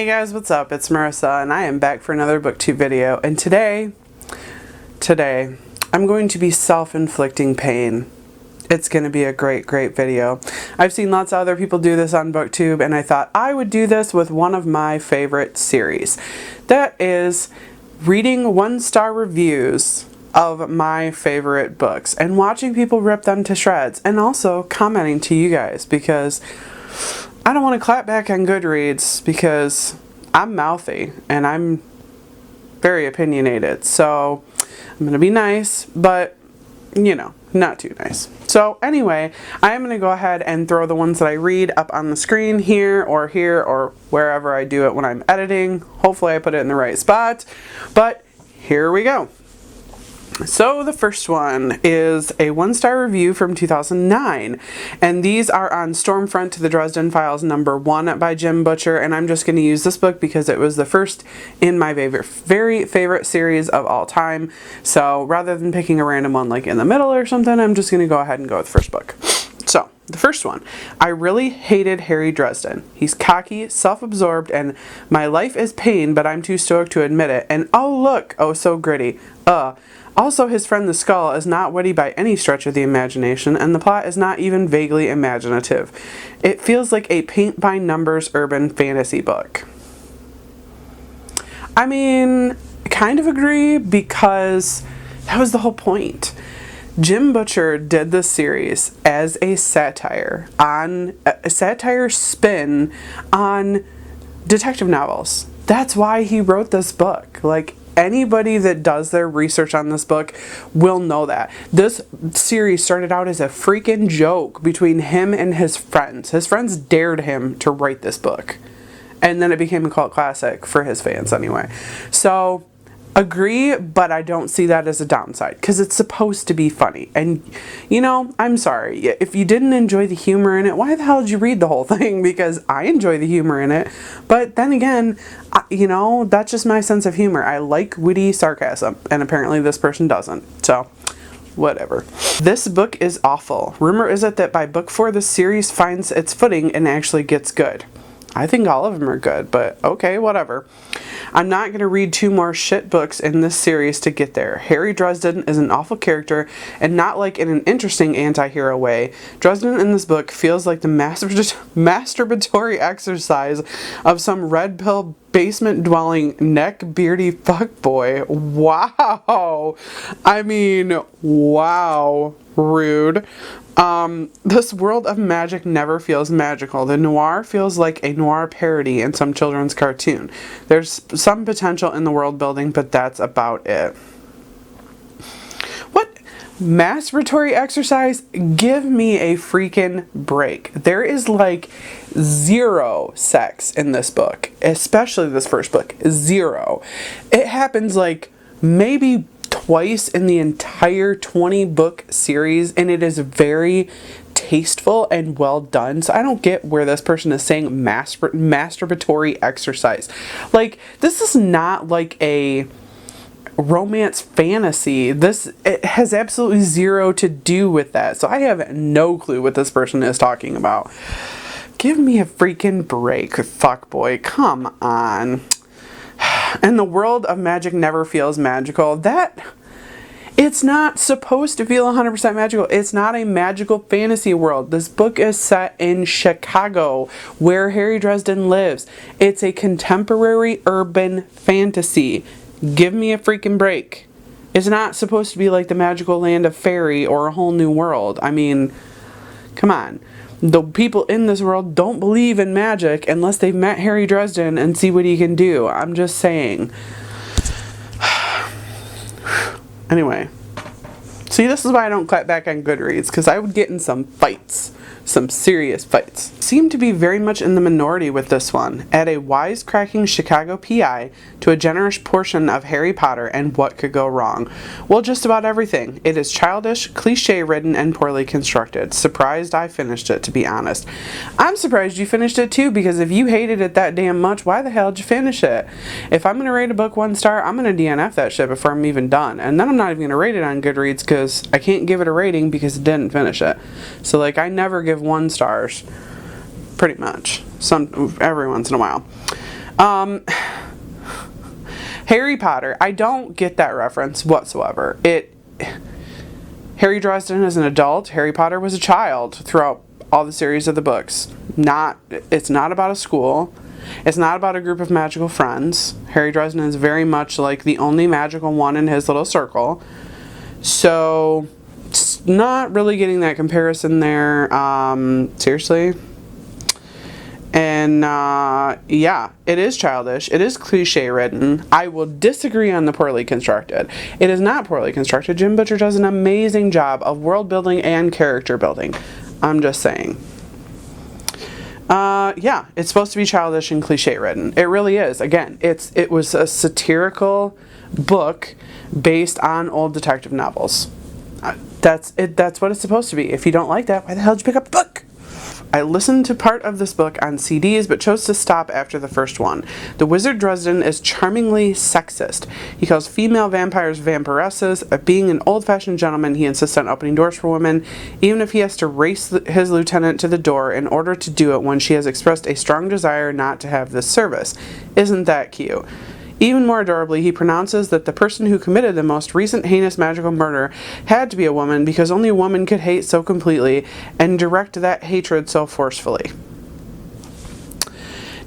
Hey guys, what's up? It's Marissa and I am back for another booktube video, and today I'm going to be self-inflicting pain. It's going to be a great video. I've seen lots of other people do this on booktube, and I thought I would do this with one of my favorite series. That is reading 1-star reviews of my favorite books and watching people rip them to shreds, and also commenting to you guys, because I don't want to clap back on Goodreads because I'm mouthy and I'm very opinionated. So I'm going to be nice, but you know, not too nice. So anyway, I am going to go ahead and throw the ones that I read up on the screen here or wherever I do it when I'm editing. Hopefully I put it in the right spot, but here we go. So the first one is a 1-star review from 2009, and these are on Stormfront to the Dresden Files #1 by Jim Butcher, and I'm just going to use this book because it was the first in my very favorite series of all time. So rather than picking a random one like in the middle or something, I'm just going to go ahead and go with the first book. So, the first one. I really hated Harry Dresden. He's cocky, self-absorbed, and my life is pain, but I'm too stoic to admit it. And oh look, oh so gritty. Also, his friend the Skull is not witty by any stretch of the imagination, and the plot is not even vaguely imaginative. It feels like a paint-by-numbers urban fantasy book. I mean, kind of agree, because that was the whole point. Jim Butcher did this series as a satire spin on detective novels. That's why he wrote this book. Like, anybody that does their research on this book will know that. This series started out as a freaking joke between him and his friends. His friends dared him to write this book. And then it became a cult classic for his fans anyway. So, agree, but I don't see that as a downside, because it's supposed to be funny. And, you know, I'm sorry. If you didn't enjoy the humor in it, why the hell did you read the whole thing? Because I enjoy the humor in it. But then again, you know, that's just my sense of humor. I like witty sarcasm, and apparently this person doesn't. So, whatever. This book is awful. Rumor is it that by book 4, the series finds its footing and actually gets good. I think all of them are good, but okay, whatever. I'm not going to read 2 more shit books in this series to get there. Harry Dresden is an awful character, and not like in an interesting anti-hero way. Dresden in this book feels like the masturbatory exercise of some red pill basement-dwelling neck-beardy fuckboy. Wow! I mean, wow. Rude. This world of magic never feels magical. The noir feels like a noir parody in some children's cartoon. There's some potential in the world building, but that's about it. What? Masturbatory exercise? Give me a freaking break. There is like 0 sex in this book, especially this first book. 0. It happens like maybe twice in the entire 20-book series, and it is very tasteful and well done. So I don't get where this person is saying masturbatory exercise. Like, this is not like a romance fantasy. It has absolutely 0 to do with that. So I have no clue what this person is talking about. Give me a freaking break, fuckboy. Come on. And the world of magic never feels magical. It's not supposed to feel 100% magical. It's not a magical fantasy world. This book is set in Chicago, where Harry Dresden lives. It's a contemporary urban fantasy. Give me a freaking break. It's not supposed to be like the magical land of fairy or a whole new world. I mean, come on. The people in this world don't believe in magic unless they've met Harry Dresden and see what he can do. I'm just saying. Anyway. See, this is why I don't clap back on Goodreads, because I would get in some fights. Some serious fights. Seem to be very much in the minority with this one. Add a wisecracking Chicago PI to a generous portion of Harry Potter, and what could go wrong? Well, just about everything. It is childish, cliche-ridden, and poorly constructed. Surprised I finished it, to be honest. I'm surprised you finished it too, because if you hated it that damn much, why the hell did you finish it? If I'm going to rate a book 1 star, I'm going to DNF that shit before I'm even done. And then I'm not even going to rate it on Goodreads, because I can't give it a rating because it didn't finish it. So, like, I never give 1 stars, pretty much, every once in a while. Harry Potter, I don't get that reference whatsoever. Harry Dresden is an adult. Harry Potter was a child throughout all the series of the books. It's not about a school. It's not about a group of magical friends. Harry Dresden is very much like the only magical one in his little circle. So, it's not really getting that comparison there. Seriously. And, yeah, it is childish. It is cliche written. I will disagree on the poorly constructed. It is not poorly constructed. Jim Butcher does an amazing job of world building and character building. I'm just saying. Yeah, it's supposed to be childish and cliche written. It really is. Again, it was a satirical book based on old detective novels. That's it. That's what it's supposed to be. If you don't like that, why the hell did you pick up the book? I listened to part of this book on CDs, but chose to stop after the first one. The Wizard Dresden is charmingly sexist. He calls female vampires vampiresses. Being an old-fashioned gentleman, he insists on opening doors for women, even if he has to race his lieutenant to the door in order to do it when she has expressed a strong desire not to have this service. Isn't that cute? Even more adorably, he pronounces that the person who committed the most recent heinous magical murder had to be a woman because only a woman could hate so completely and direct that hatred so forcefully.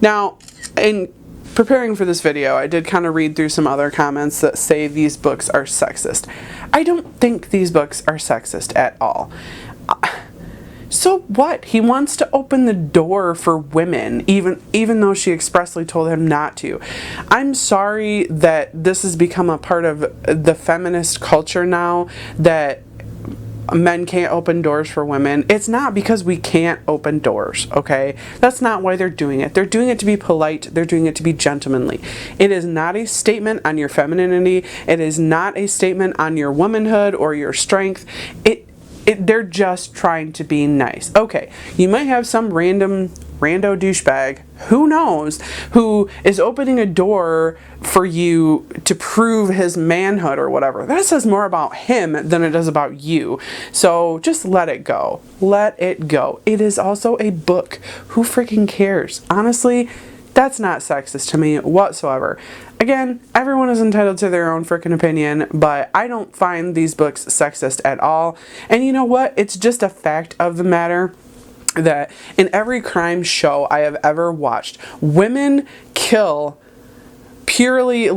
Now, in preparing for this video, I did kind of read through some other comments that say these books are sexist. I don't think these books are sexist at all. So what? He wants to open the door for women, even though she expressly told him not to. I'm sorry that this has become a part of the feminist culture now, that men can't open doors for women. It's not because we can't open doors, okay? That's not why they're doing it. They're doing it to be polite. They're doing it to be gentlemanly. It is not a statement on your femininity. It is not a statement on your womanhood or your strength. They're just trying to be nice. Okay, you might have some rando douchebag, who knows, who is opening a door for you to prove his manhood or whatever. That says more about him than it does about you. So just let it go. Let it go. It is also a book. Who freaking cares? Honestly, that's not sexist to me whatsoever. Again, everyone is entitled to their own freaking opinion, but I don't find these books sexist at all. And you know what? It's just a fact of the matter that in every crime show I have ever watched, women kill purely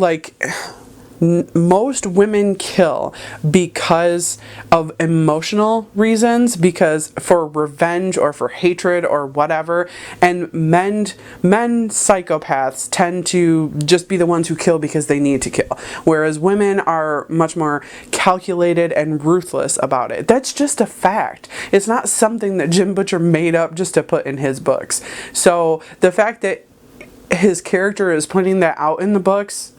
most women kill because of emotional reasons, because for revenge or for hatred or whatever, and men psychopaths tend to just be the ones who kill because they need to kill, whereas women are much more calculated and ruthless about it. That's just a fact. It's not something that Jim Butcher made up just to put in his books. So the fact that his character is pointing that out in the books,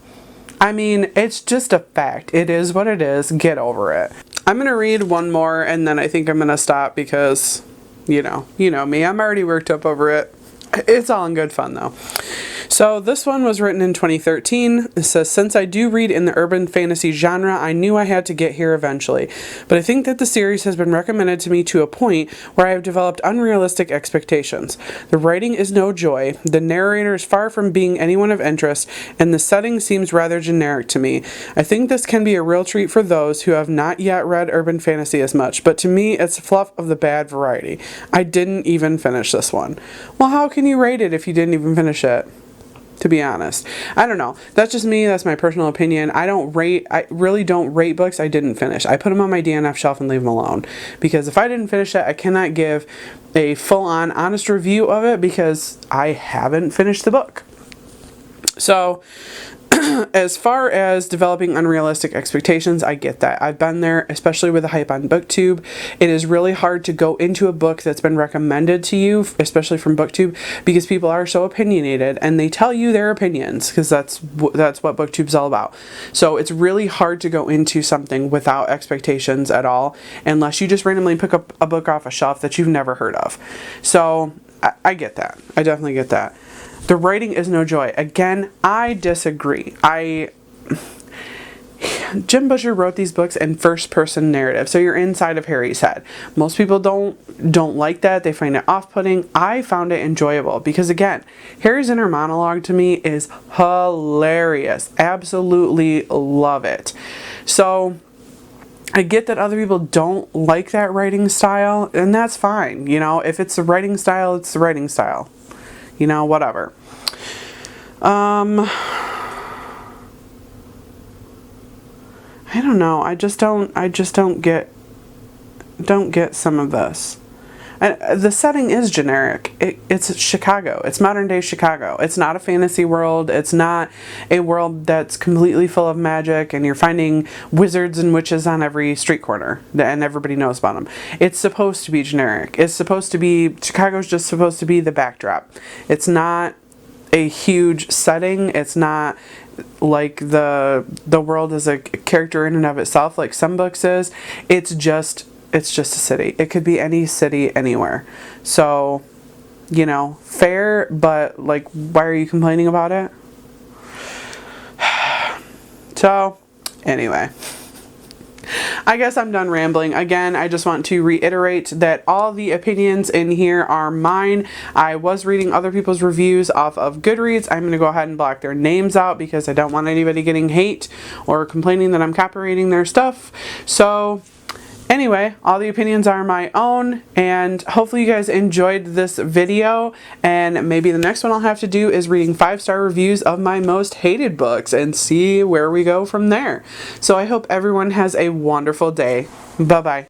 I mean, it's just a fact. It is what it is. Get over it. I'm going to read one more and then I think I'm going to stop because, you know me. I'm already worked up over it. It's all in good fun though. So this one was written in 2013. It says, since I do read in the urban fantasy genre, I knew I had to get here eventually. But I think that the series has been recommended to me to a point where I have developed unrealistic expectations. The writing is no joy, the narrator is far from being anyone of interest, and the setting seems rather generic to me. I think this can be a real treat for those who have not yet read urban fantasy as much, but to me it's fluff of the bad variety. I didn't even finish this one. Well, how can you rate it if you didn't even finish it? To be honest, I don't know. That's just me. That's my personal opinion. I really don't rate books I didn't finish. I put them on my DNF shelf and leave them alone. Because if I didn't finish it, I cannot give a full-on honest review of it because I haven't finished the book. So, as far as developing unrealistic expectations, I get that. I've been there, especially with the hype on BookTube. It is really hard to go into a book that's been recommended to you, especially from BookTube, because people are so opinionated and they tell you their opinions, because that's what BookTube's all about. So it's really hard to go into something without expectations at all, unless you just randomly pick up a book off a shelf that you've never heard of. So I get that. I definitely get that. The writing is no joy. Again, I disagree. Jim Butcher wrote these books in first-person narrative, so you're inside of Harry's head. Most people don't like that. They find it off-putting. I found it enjoyable because, again, Harry's inner monologue to me is hilarious. Absolutely love it. So I get that other people don't like that writing style, and that's fine. You know, if it's the writing style, it's the writing style. You know, whatever. I don't know. I just don't get some of this. And the setting is generic. It's Chicago. It's modern day Chicago. It's not a fantasy world. It's not a world that's completely full of magic and you're finding wizards and witches on every street corner and everybody knows about them. It's supposed to be generic. It's supposed to be, Chicago's just supposed to be the backdrop. It's not a huge setting. It's not like the world is a character in and of itself like some books is. It's just a city. It could be any city anywhere. So, you know, fair, but like, why are you complaining about it? So, anyway, I guess I'm done rambling. Again, I just want to reiterate that all the opinions in here are mine. I was reading other people's reviews off of Goodreads. I'm going to go ahead and block their names out because I don't want anybody getting hate or complaining that I'm copyrighting their stuff. So anyway, all the opinions are my own, and hopefully you guys enjoyed this video, and maybe the next one I'll have to do is reading 5-star reviews of my most hated books and see where we go from there. So I hope everyone has a wonderful day. Bye-bye.